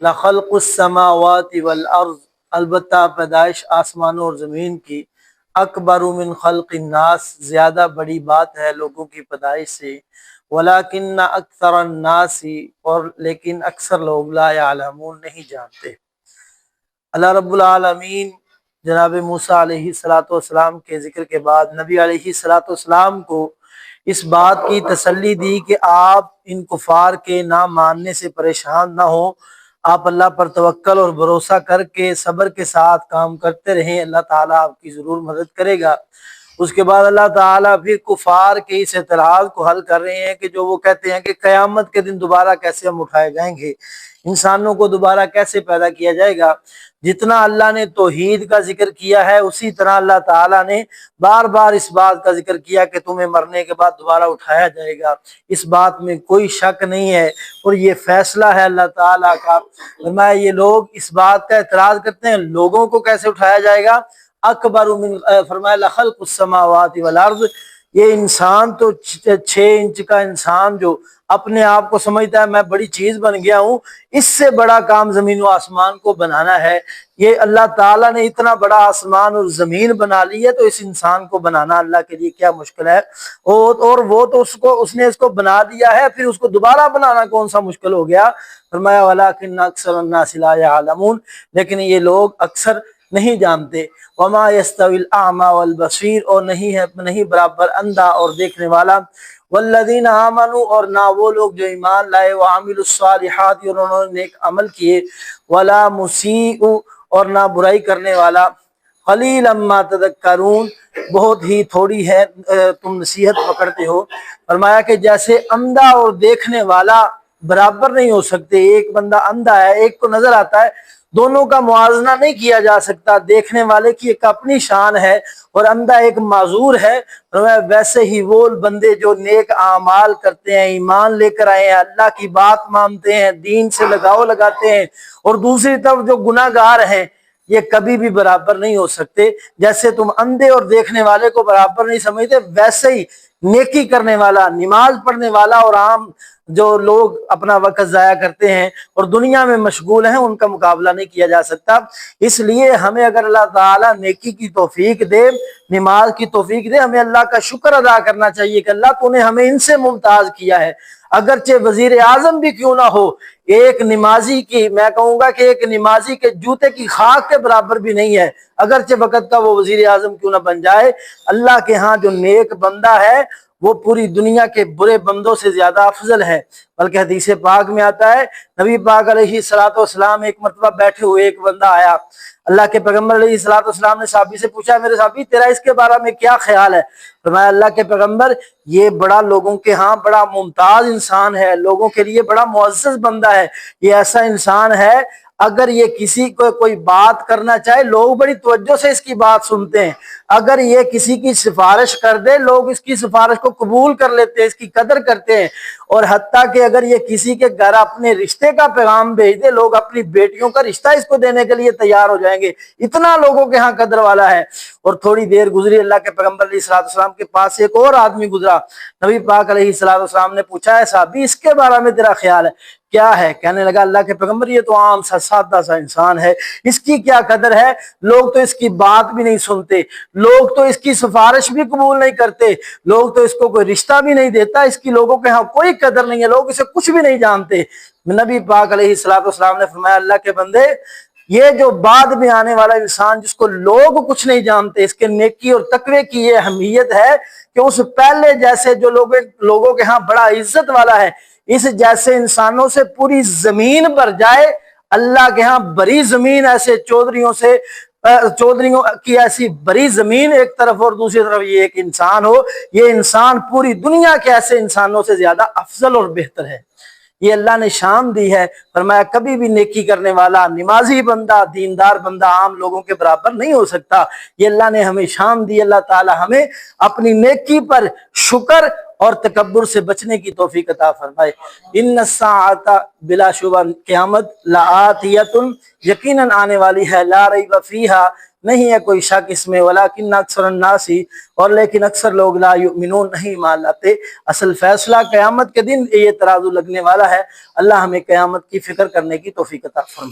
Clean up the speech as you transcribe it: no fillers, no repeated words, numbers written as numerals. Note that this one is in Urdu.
لخلق السماوات والارض، البتہ پیدائش آسمانوں اور زمین کی، اکبر من خلق الناس، زیادہ بڑی بات ہے لوگوں کی پیدائش سے، ولکن اکثر الناس، اور لیکن اکثر لوگ لا یعلمون، نہیں جانتے۔ اللہ رب العالمین جناب موسیٰ علیہ السلام کے ذکر کے بعد نبی علیہ السلام کو اس بات کی تسلی دی کہ آپ ان کفار کے نہ ماننے سے پریشان نہ ہوں، آپ اللہ پر توکل اور بھروسہ کر کے صبر کے ساتھ کام کرتے رہیں، اللہ تعالیٰ آپ کی ضرور مدد کرے گا۔ اس کے بعد اللہ تعالیٰ پھر کفار کے اس اعتراض کو حل کر رہے ہیں کہ جو وہ کہتے ہیں کہ قیامت کے دن دوبارہ کیسے ہم اٹھائے جائیں گے، انسانوں کو دوبارہ کیسے پیدا کیا جائے گا۔ جتنا اللہ نے توحید کا ذکر کیا ہے اسی طرح اللہ تعالیٰ نے بار بار اس بات کا ذکر کیا کہ تمہیں مرنے کے بعد دوبارہ اٹھایا جائے گا، اس بات میں کوئی شک نہیں ہے، اور یہ فیصلہ ہے اللہ تعالیٰ کا۔ فرمایا یہ لوگ اس بات کا اعتراض کرتے ہیں لوگوں کو کیسے اٹھایا جائے گا، اکبر من، فرمایا لخلق السماوات والارض، یہ انسان تو 6 انچ کا انسان جو اپنے آپ کو سمجھتا ہے میں بڑی چیز بن گیا ہوں، اس سے بڑا کام زمین و آسمان کو بنانا ہے۔ یہ اللہ تعالیٰ نے اتنا بڑا آسمان اور زمین بنا لی ہے تو اس انسان کو بنانا اللہ کے لیے کیا مشکل ہے، اور وہ تو اس نے اس کو بنا دیا ہے، پھر اس کو دوبارہ بنانا کون سا مشکل ہو گیا۔ فرمایا ولکن اکثر الناس لا یعلمون، لیکن یہ لوگ اکثر نہیں جانتے۔ وما یستوی الاعمی والبصیر، اور نہیں برابر اندھا اور دیکھنے والا، والذین آمنوا، اور نہ وہ لوگ جو ایمان لائے، وعملوا الصالحات، اور انہوں نے نیک عمل کیے، ولا مسیء، اور نہ برائی کرنے والا، قلیلا ما تذکرون، بہت ہی تھوڑی ہے تم نصیحت پکڑتے ہو۔ فرمایا کہ جیسے اندھا اور دیکھنے والا برابر نہیں ہو سکتے، ایک بندہ اندھا ہے ایک کو نظر آتا ہے، دونوں کا موازنہ نہیں کیا جا سکتا، دیکھنے والے کی ایک اپنی شان ہے اور اندھا ایک معذور ہے۔ ویسے ہی وہ بندے جو نیک اعمال کرتے ہیں، ایمان لے کر آئے ہیں، اللہ کی بات مانتے ہیں، دین سے لگاؤ لگاتے ہیں، اور دوسری طرف جو گناہ گار ہیں، یہ کبھی بھی برابر نہیں ہو سکتے۔ جیسے تم اندھے اور دیکھنے والے کو برابر نہیں سمجھتے، ویسے ہی نیکی کرنے والا، نماز پڑھنے والا، اور عام جو لوگ اپنا وقت ضائع کرتے ہیں اور دنیا میں مشغول ہیں، ان کا مقابلہ نہیں کیا جا سکتا۔ اس لیے ہمیں اگر اللہ تعالیٰ نیکی کی توفیق دے، نماز کی توفیق دے، ہمیں اللہ کا شکر ادا کرنا چاہیے کہ اللہ تو نے ہمیں ان سے ممتاز کیا ہے۔ اگرچہ وزیر اعظم بھی کیوں نہ ہو، ایک نمازی کی، میں کہوں گا کہ ایک نمازی کے جوتے کی خاک کے برابر بھی نہیں ہے، اگرچہ وقت کا وہ وزیر اعظم کیوں نہ بن جائے۔ اللہ کے ہاں جو نیک بندہ ہے وہ پوری دنیا کے برے بندوں سے زیادہ افضل ہے۔ بلکہ حدیث پاک میں آتا ہے، نبی پاک علیہ السلام ایک مرتبہ بیٹھے ہوئے ایک بندہ آیا، اللہ کے پیغمبر علیہ السلام نے صحابی سے پوچھا، میرے صحابی تیرا اس کے بارے میں کیا خیال ہے؟ فرمایا اللہ کے پیغمبر یہ بڑا لوگوں کے ہاں بڑا ممتاز انسان ہے، لوگوں کے لیے بڑا معزز بندہ ہے، یہ ایسا انسان ہے اگر یہ کسی کو کوئی بات کرنا چاہے لوگ بڑی توجہ سے اس کی بات سنتے ہیں، اگر یہ کسی کی سفارش کر دے لوگ اس کی سفارش کو قبول کر لیتے ہیں، اس کی قدر کرتے ہیں، اور حتیٰ کہ اگر یہ کسی کے گھر اپنے رشتے کا پیغام بھیج دے لوگ اپنی بیٹیوں کا رشتہ اس کو دینے کے لیے تیار ہو جائیں گے، اتنا لوگوں کے ہاں قدر والا ہے۔ اور تھوڑی دیر گزری، اللہ کے پیغمبر علیہ السلام کے پاس ایک اور آدمی گزرا، نبی پاک علیہ السلام نے پوچھا ہے صحابی اس کے بارے میں تیرا خیال ہے کیا ہے؟ کہنے لگا اللہ کے پیغمبر یہ تو عام سا سادہ سا انسان ہے، اس کی کیا قدر ہے، لوگ تو اس کی بات بھی نہیں سنتے، لوگ تو اس کی سفارش بھی قبول نہیں کرتے، لوگ تو اس کو کوئی رشتہ بھی نہیں دیتا، اس کی لوگوں کے ہاں کوئی قدر نہیں ہے، لوگ اسے کچھ بھی نہیں جانتے۔ نبی پاک علیہ السلام نے فرمایا اللہ کے بندے یہ جو بعد میں آنے والا انسان جس کو لوگ کچھ نہیں جانتے، اس کے نیکی اور تقوی کی یہ اہمیت ہے کہ اس پہلے جیسے جو لوگوں کے ہاں بڑا عزت والا ہے، اس جیسے انسانوں سے پوری زمین بھر جائے، اللہ کے ہاں بڑی زمین ایسے چودھریوں کی ایسی بڑی زمین ایک طرف اور دوسری طرف یہ ایک انسان ہو، یہ انسان پوری دنیا کے ایسے انسانوں سے زیادہ افضل اور بہتر ہے۔ یہ اللہ نے شان دی ہے۔ فرمایا کبھی بھی نیکی کرنے والا نمازی بندہ دیندار بندہ عام لوگوں کے برابر نہیں ہو سکتا، یہ اللہ نے ہمیں شان دی۔ اللہ تعالی ہمیں اپنی نیکی پر شکر اور تکبر سے بچنے کی توفیق عطا فرمائے۔ ان الساعۃ، بلا شبہ قیامت، لآتیۃ، یقیناً آنے والی ہے، لا ریب فیہا، نہیں ہے کوئی شک اس میں، ولکن اکثر الناس، اور لیکن اکثر لوگ، لا یؤمنون، نہیں ایمان لاتے۔ اصل فیصلہ قیامت کے دن یہ ترازو لگنے والا ہے۔ اللہ ہمیں قیامت کی فکر کرنے کی توفیق عطا فرمائے۔